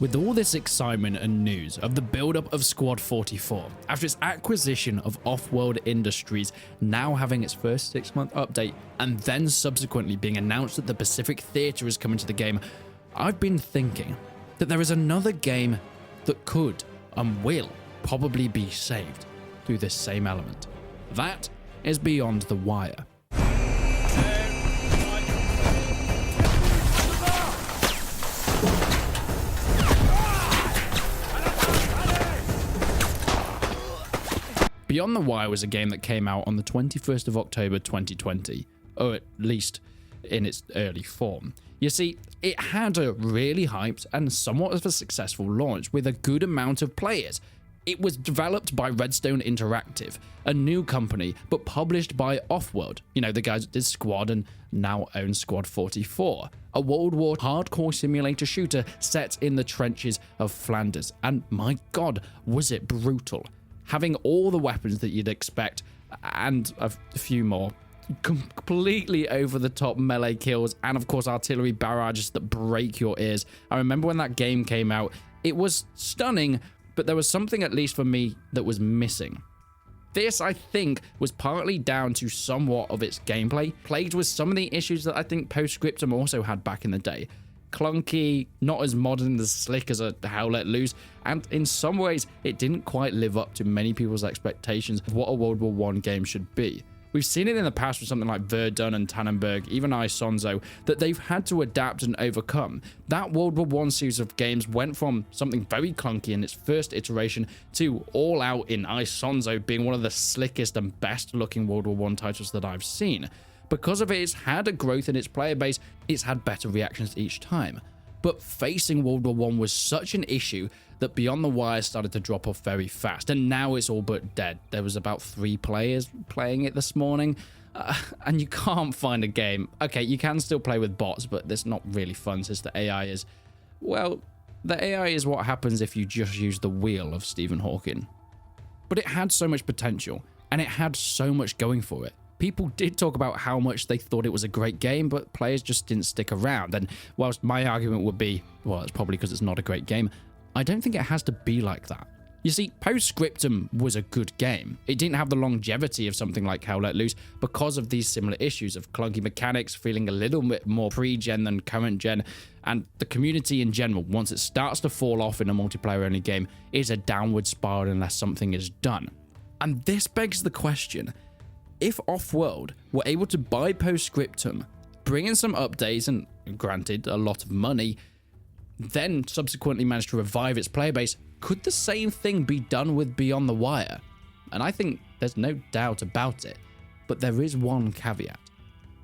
With all this excitement and news of the build-up of Squad 44, after its acquisition of Offworld Industries now having its first 6-month update, and then subsequently being announced that the Pacific Theater is coming to the game, I've been thinking that there is another game that could and will probably be saved through this same element. That is Beyond the Wire. Beyond the Wire was a game that came out on the 21st of October 2020, or at least in its early form. You see, it had a really hyped and somewhat of a successful launch with a good amount of players. It was developed by Redstone Interactive, a new company, but published by Offworld, the guys that did Squad and now own Squad 44, a World War hardcore simulator shooter set in the trenches of Flanders. And my god, was it brutal. Having all the weapons that you'd expect, and a few more, completely over-the-top melee kills, and of course artillery barrages that break your ears. I remember when that game came out, it was stunning, but there was something, at least for me, that was missing. This, I think, was partly down to somewhat of its gameplay, plagued with some of the issues that I think Postscriptum also had back in the day. Clunky, not as modern as slick as a Hell Let Loose, and in some ways it didn't quite live up to many people's expectations of what a World War I game should be. We've seen it in the past with something like Verdun and Tannenberg, even Isonzo, that they've had to adapt and overcome. That World War I series of games went from something very clunky in its first iteration to all out in Isonzo being one of the slickest and best looking World War I titles that I've seen. Because of it, it's had a growth in its player base, it's had better reactions each time. But facing World War I was such an issue that Beyond the Wire started to drop off very fast, and now it's all but dead. There was about 3 players playing it this morning, and you can't find a game. Okay, you can still play with bots, but that's not really fun since the AI is... Well, the AI is what happens if you just use the wheel of Stephen Hawking. But it had so much potential, and it had so much going for it. People did talk about how much they thought it was a great game, but players just didn't stick around. And whilst my argument would be, well, it's probably because it's not a great game, I don't think it has to be like that. You see, Postscriptum was a good game. It didn't have the longevity of something like Hell Let Loose because of these similar issues of clunky mechanics, feeling a little bit more pre-gen than current gen, and the community in general, once it starts to fall off in a multiplayer-only game, is a downward spiral unless something is done. And this begs the question, if Offworld were able to buy Postscriptum, bring in some updates and, granted, a lot of money, then subsequently manage to revive its player base, could the same thing be done with Beyond the Wire? And I think there's no doubt about it, but there is one caveat.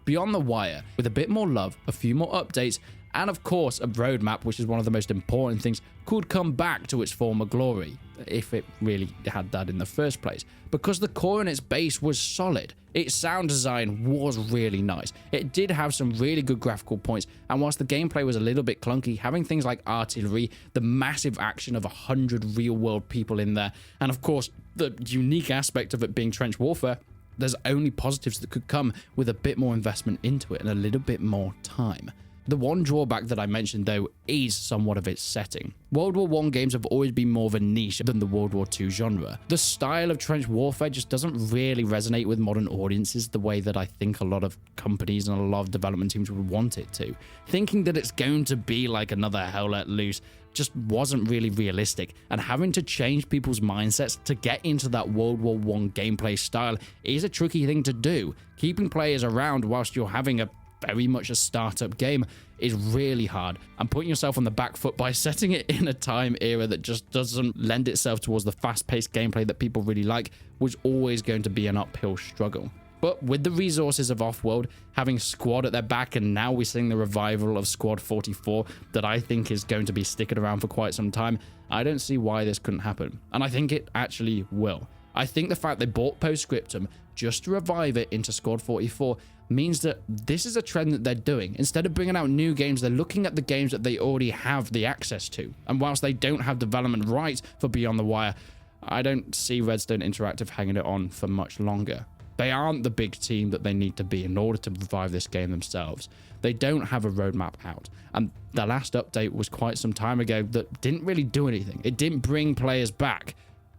Beyond the Wire, with a bit more love, a few more updates, and of course a roadmap, which is one of the most important things, could come back to its former glory, if it really had that in the first place, because the core in its base was solid. Its sound design was really nice. It did have some really good graphical points, and whilst the gameplay was a little bit clunky, having things like artillery, the massive action of 100 real-world people in there, and of course the unique aspect of it being trench warfare, there's only positives that could come with a bit more investment into it and a little bit more time. The one drawback that I mentioned, though, is somewhat of its setting. World War I games have always been more of a niche than the World War II genre. The style of trench warfare just doesn't really resonate with modern audiences the way that I think a lot of companies and a lot of development teams would want it to. Thinking that it's going to be like another Hell Let Loose just wasn't really realistic, and having to change people's mindsets to get into that World War I gameplay style is a tricky thing to do. Keeping players around whilst you're having a very much a startup game is really hard, and putting yourself on the back foot by setting it in a time era that just doesn't lend itself towards the fast-paced gameplay that people really like was always going to be an uphill struggle. But with the resources of Offworld, having Squad at their back, and now we're seeing the revival of Squad 44 that I think is going to be sticking around for quite some time, I don't see why this couldn't happen, and I think it actually will. I think the fact they bought Postscriptum just to revive it into Squad 44 means that this is a trend that they're doing. Instead of bringing out new games, they're looking at the games that they already have the access to. And whilst they don't have development rights for Beyond the Wire, I don't see Redstone Interactive hanging it on for much longer. They aren't the big team that they need to be in order to revive this game themselves. They don't have a roadmap out. And the last update was quite some time ago that didn't really do anything. It didn't bring players back.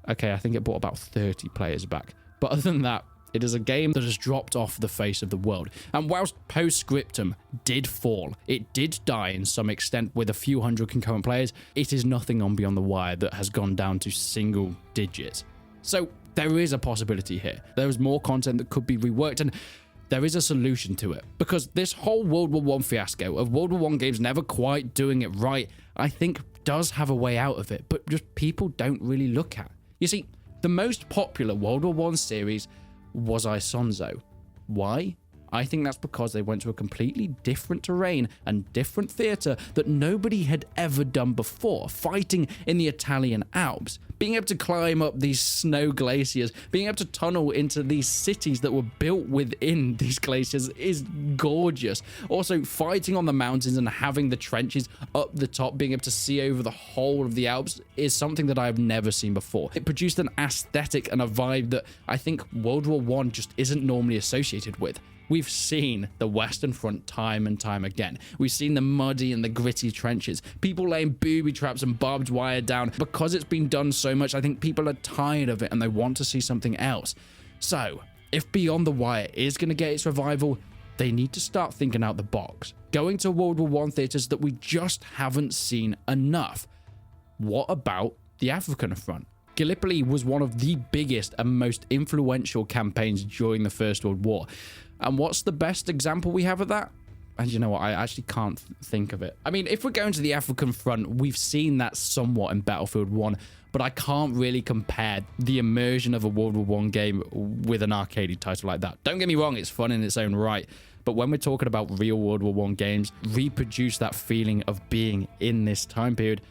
Okay, I think it brought about 30 players back. But other than that, it is a game that has dropped off the face of the world. And whilst Postscriptum did fall, it did die in some extent with a few hundred concurrent players, it is nothing on Beyond the Wire that has gone down to single digits. So there is a possibility here. There is more content that could be reworked, and there is a solution to it. Because this whole World War I fiasco of World War I games never quite doing it right, I think does have a way out of it, but just people don't really look at. You see, the most popular World War I series was Isonzo. Why? I think that's because they went to a completely different terrain and different theatre that nobody had ever done before, fighting in the Italian Alps, being able to climb up these snow glaciers, being able to tunnel into these cities that were built within these glaciers is gorgeous. Also, fighting on the mountains and having the trenches up the top, being able to see over the whole of the Alps is something that I have never seen before. It produced an aesthetic and a vibe that I think World War I just isn't normally associated with. We've seen the Western Front time and time again. We've seen the muddy and the gritty trenches, people laying booby traps and barbed wire down. Because it's been done so much, I think people are tired of it and they want to see something else. So, if Beyond the Wire is going to get its revival, they need to start thinking out the box, going to World War I theatres that we just haven't seen enough. What about the African Front? Gallipoli was one of the biggest and most influential campaigns during the First World War. And what's the best example we have of that? And you know what? I actually can't think of it. I mean, if we're going to the African Front, we've seen that somewhat in Battlefield 1, but I can't really compare the immersion of a World War I game with an arcade title like that. Don't get me wrong, it's fun in its own right. But when we're talking about real World War I games, reproduce that feeling of being in this time period,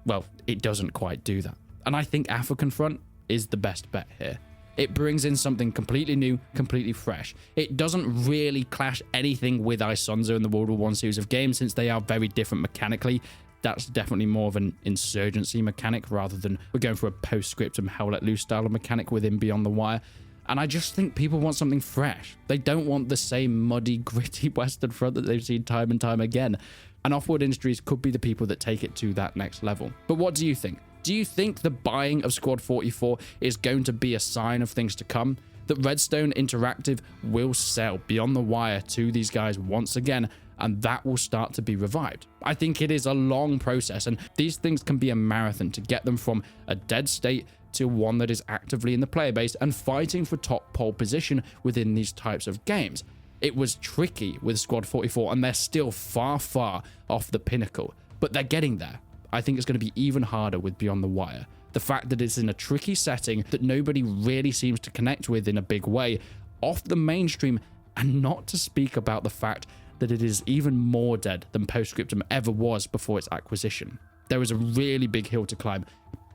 well, it doesn't quite do that. And I think African Front is the best bet here. It brings in something completely new, completely fresh. It doesn't really clash anything with Isonzo and the World War I series of games, since they are very different mechanically. That's definitely more of an insurgency mechanic rather than we're going for a Postscriptum Hell Let Loose style of mechanic within Beyond the Wire. And I just think people want something fresh. They don't want the same muddy, gritty Western Front that they've seen time and time again. And Offworld Industries could be the people that take it to that next level. But what do you think? Do you think the buying of Squad 44 is going to be a sign of things to come? That Redstone Interactive will sell Beyond the Wire to these guys once again, and that will start to be revived? I think it is a long process, and these things can be a marathon to get them from a dead state to one that is actively in the player base and fighting for top pole position within these types of games. It was tricky with Squad 44, and they're still far, far off the pinnacle, but they're getting there. I think it's going to be even harder with Beyond the Wire. The fact that it's in a tricky setting that nobody really seems to connect with in a big way, off the mainstream, and not to speak about the fact that it is even more dead than Postscriptum ever was before its acquisition. There is a really big hill to climb,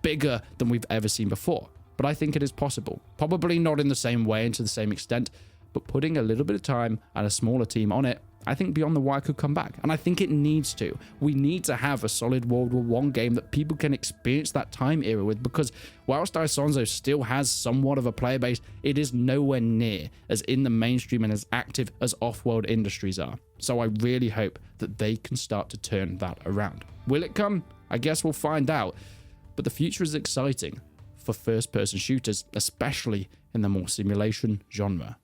bigger than we've ever seen before, but I think it is possible. Probably not in the same way and to the same extent, but putting a little bit of time and a smaller team on it, I think Beyond the Wire could come back, and I think it needs to. We need to have a solid World War I game that people can experience that time era with, because whilst Isonzo still has somewhat of a player base, it is nowhere near as in the mainstream and as active as Offworld Industries are. So I really hope that they can start to turn that around. Will it come? I guess we'll find out. But the future is exciting for first-person shooters, especially in the more simulation genre.